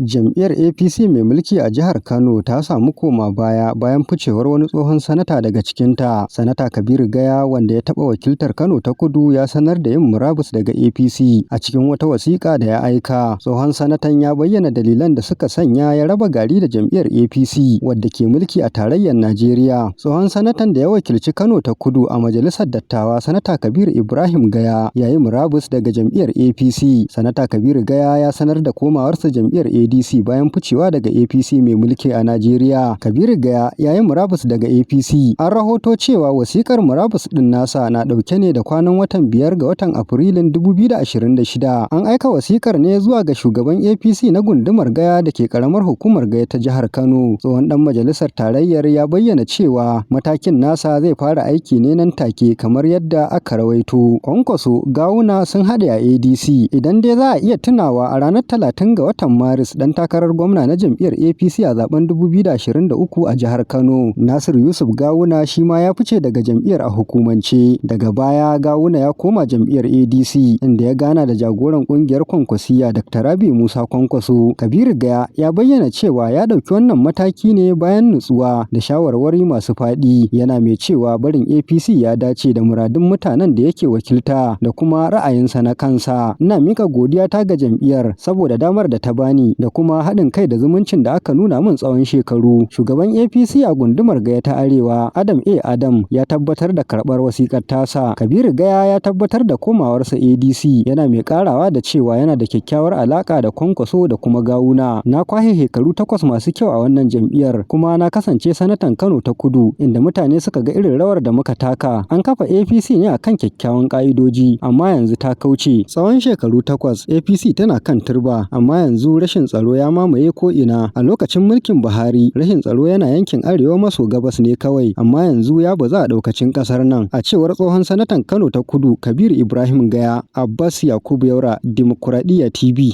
Jam'iyyar APC mai mulki a jihar Kano ta samu koma baya bayan ficewar wani tsohon sanata daga cikinta. Sanata Kabiru Gaya, wanda ya taɓa wakiltar Kano ta Kudu, ya sanar da yin murabus daga APC a cikin wata wasiƙa da ya aika. Tsohon sanatan ya bayyana dalilan da suka sanya ya raba gari da jam'iyyar APC wadda ke mulki a tarayyar Najeriya. Tsohon sanatan da ya wakilci Kano ta Kudu a majalisar dattawa, Sanata Kabiru Ibrahim Gaya, ya yi murabus daga jam'iyyar APC. Sanata Kabiru Gaya ya sanar da komawarsa jam'iyyar ADC bayan ficewa daga APC mai mulki a Najeriya. Kabiru Gaya ya yi murabus daga APC. An rahoto cewa wasikar murabus ɗin nasa na ɗauke ne da kwanan watan 5 ga watan Afrilun 2026. An aika wasikar ne zuwa ga shugaban APC na gundumar Gaya da ke karamar hukumar Gaya ta jihar Kano. Tsohon ɗan majalisar tarayyar ya bayyana cewa matakin nasa zai fara aiki ne nan take kamar yadda aka rawaito. Kwankwaso, Gawuna sun haɗe a ADC. Idan dai za a iya tunawa, a ranar 30 ga watan Maris, ɗan takarar gwamna na jam'iyyar APC a zaben 2023 a jihar Kano, Nasir Yusuf Gawuna, shi ma ya fice daga jam'iyyar a hukumance. Daga baya Gawuna ya koma jam'iyyar ADC inda ya gana da jagoran ƙungiyar Kwankwasiyya Dr. Rabi Musa Kwankwaso. Kabiru Gaya ya bayyana cewa ya ɗauki wannan mataki ne bayan nutsuwa da shawarwari masu faɗi, yana mai cewa barin APC ya dace da muradun mutanen da yake wakilta da kuma ra'ayinsa na kansa. Ina mika godiya ta ga jam'iyyar saboda damar da ta bani da kuma haɗin kai da zumuncin da aka nuna min tsawon shekaru. Shugaban APC a gundumar Gaya ta Arewa, Adam A. Adam, ya tabbatar da karɓar wasiƙar tasa. Kabiru Gaya ya tabbatar da komawarsa ADC, yana mai ƙarawa da cewa yana da kyakkyawar alaƙa da Kwankwaso da kuma Gawuna. Na kwashe shekaru 8 masu kyau a wannan jam'iyyar, kuma na kasance sanatan Kano ta Kudu, inda mutane suka ga irin rawar da muka taka. An kafa APC ne akan kyakkyawan ƙa'idoji, amma yanzu ta kauce. Tsawon shekaru 8 APC tana kan turba, amma yanzu rashin tsaro ya mamaye ko'ina. A lokacin mulkin Buhari, rashin tsaro yana yankin arewa maso gabas ne kawai, amma yanzu ya bazu a ɗaukacin ƙasar nan. A cewar tsohon sanatan Kano ta Kudu, Kabiru Ibrahim Gaya. Abbas Yakubu Yaura, Dimokuraɗiyya TV.